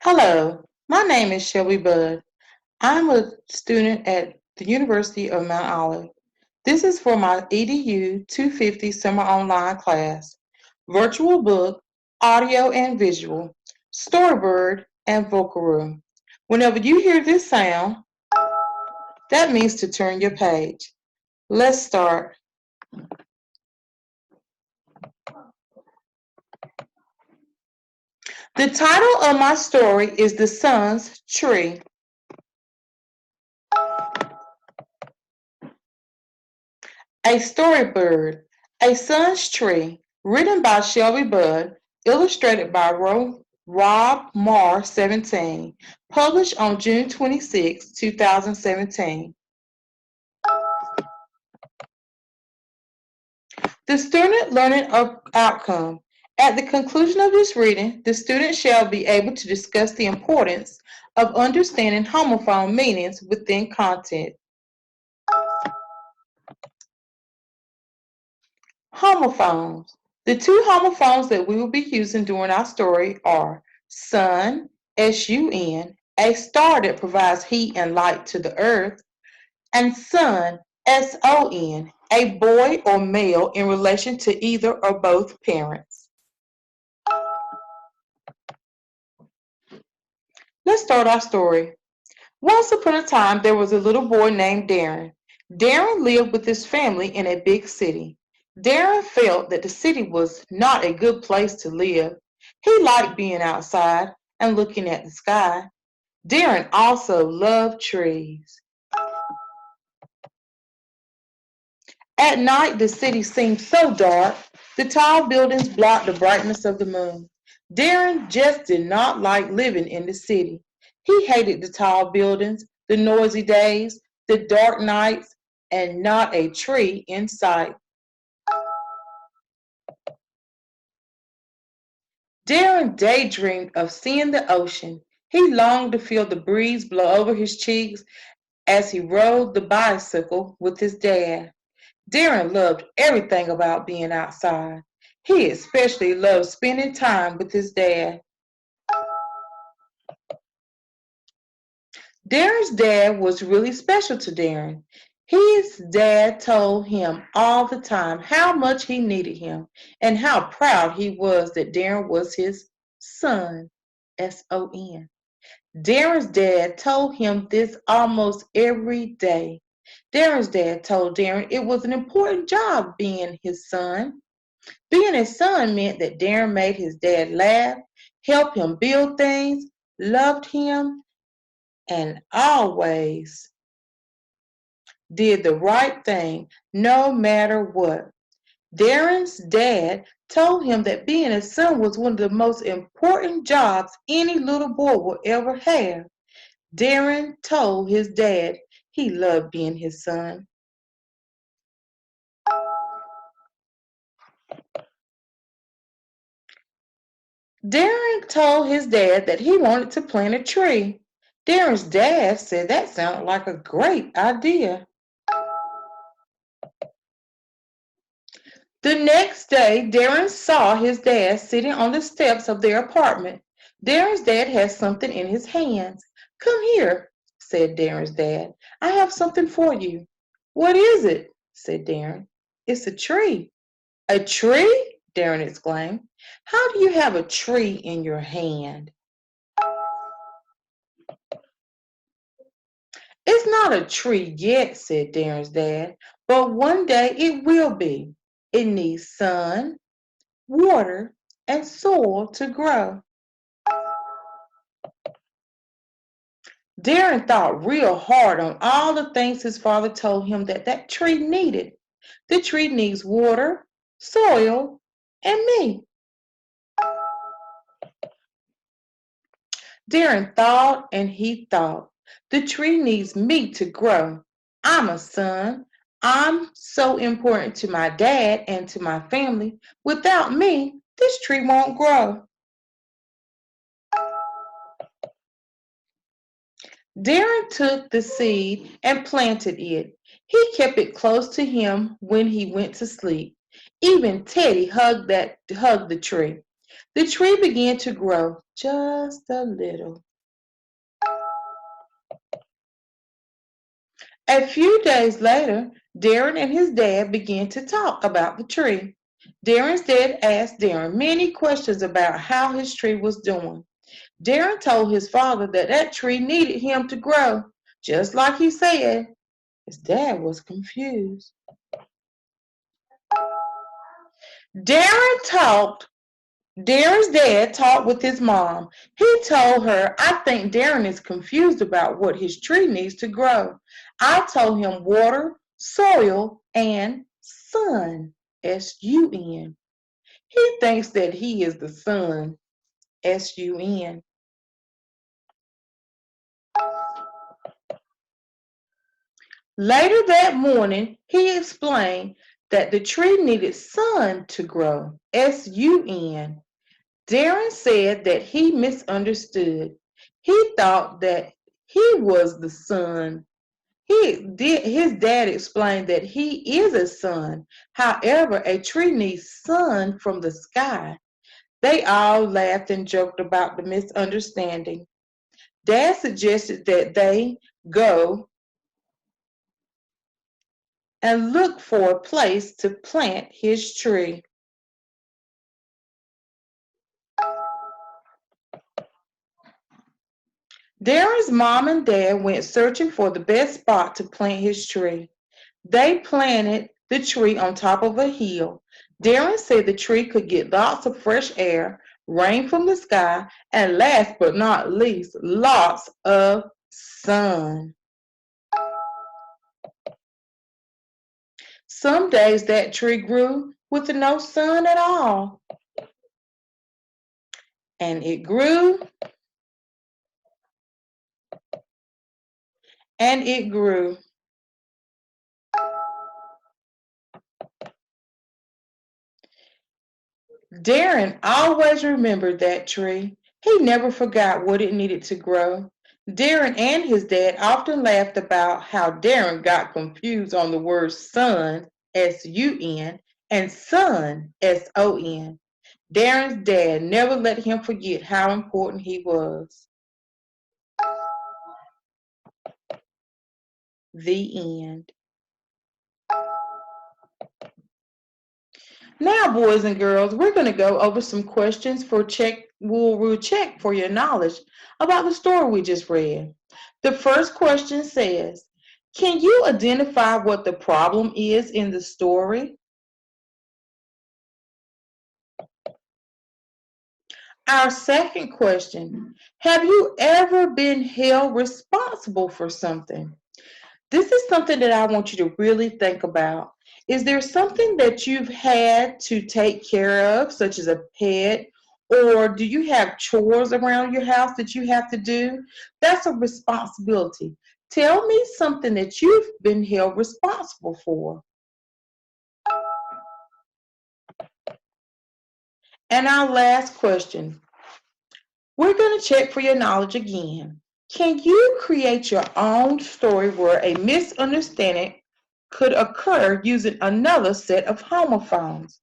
Hello, my name is Shelby Budd. I'm a student at the University of Mount Olive. This is for my EDU 250 summer online class, virtual book, audio and visual, storyboard, and vocal room. Whenever you hear this sound, that means to turn your page. Let's start. The title of my story is The Sun's Tree. A Storybird, A Sun's Tree, written by Shelby Budd, illustrated by Rob Marr 17, published on June 26, 2017. The student learning outcome. At the conclusion of this reading, the student shall be able to discuss the importance of understanding homophone meanings within content. Homophones. The two homophones that we will be using during our story are sun, S-U-N, a star that provides heat and light to the earth, and son, S-O-N, a boy or male in relation to either or both parents. Let's start our story. Once upon a time, there was a little boy named Darren. Darren lived with his family in a big city. Darren felt that the city was not a good place to live. He liked being outside and looking at the sky. Darren also loved trees. At night, the city seemed so dark. The tall buildings blocked the brightness of the moon. Darren just did not like living in the city. He hated the tall buildings, the noisy days, the dark nights, and not a tree in sight. Darren daydreamed of seeing the ocean. He longed to feel the breeze blow over his cheeks as he rode the bicycle with his dad. Darren loved everything about being outside. He especially loved spending time with his dad. Darren's dad was really special to Darren. His dad told him all the time how much he needed him and how proud he was that Darren was his son, S-O-N. Darren's dad told him this almost every day. Darren's dad told Darren it was an important job being his son. Being a son meant that Darren made his dad laugh, helped him build things, loved him, and always did the right thing no matter what. Darren's dad told him that being a son was one of the most important jobs any little boy will ever have. Darren told his dad he loved being his son. Darren told his dad that he wanted to plant a tree. Darren's dad said that sounded like a great idea. The next day, Darren saw his dad sitting on the steps of their apartment. Darren's dad had something in his hands. "Come here," said Darren's dad. "I have something for you." "What is it?" said Darren. "It's a tree." "A tree?" Darren exclaimed. "How do you have a tree in your hand?" "It's not a tree yet," said Darren's dad, "but one day it will be. It needs sun, water, and soil to grow." Darren thought real hard on all the things his father told him that tree needed. The tree needs water, soil, and me. Darren thought and he thought. The tree needs me to grow. I'm a son. I'm so important to my dad and to my family. Without me, this tree won't grow. Darren took the seed and planted it. He kept it close to him when he went to sleep. Even Teddy hugged the tree. The tree began to grow just a little. A few days later, Darren and his dad began to talk about the tree. Darren's dad asked Darren many questions about how his tree was doing. Darren told his father that that tree needed him to grow, just like he said. His dad was confused. Darren talked Darren's dad talked with his mom. He told her, I think Darren is confused about what his tree needs to grow. I told him water, soil, and sun. S-U-N. He thinks that he is the sun. S-U-N. Later that morning, he explained that the tree needed sun to grow. S-U-N. Darren said that he misunderstood. He thought that he was the sun. His dad explained that he is a sun. However, a tree needs sun from the sky. They all laughed and joked about the misunderstanding. Dad suggested that they go and look for a place to plant his tree. Darren's mom and dad went searching for the best spot to plant his tree. They planted the tree on top of a hill. Darren said the tree could get lots of fresh air, rain from the sky, and last but not least, lots of sun. Some days that tree grew with no sun at all. And it grew and it grew. Darren always remembered that tree. He never forgot what it needed to grow. Darren and his dad often laughed about how Darren got confused on the word sun, S-U-N, and son, S-O-N. Darren's dad never let him forget how important he was. The end. Now, boys and girls, we're going to go over some questions for check. We'll check for your knowledge about the story we just read. The first question says, can you identify what the problem is in the story? Our second question, have you ever been held responsible for something? This is something that I want you to really think about. Is there something that you've had to take care of, such as a pet, or do you have chores around your house that you have to do? That's a responsibility. Tell me something that you've been held responsible for. And our last question, we're going to check for your knowledge again. Can you create your own story where a misunderstanding could occur using another set of homophones?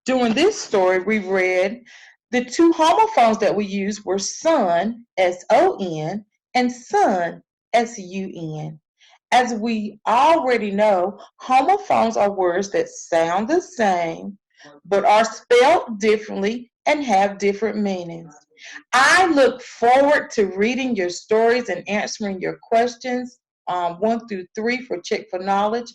During this story, we read the two homophones that we used were son, S-O-N, and sun, S-U-N. As we already know, homophones are words that sound the same but are spelled differently and have different meanings. I look forward to reading your stories and answering your questions 1 through 3 for Check for Knowledge.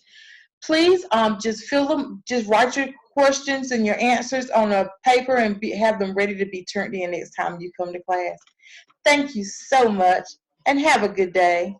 Please just fill them, just write your questions and your answers on a paper and have them ready to be turned in next time you come to class. Thank you so much and have a good day.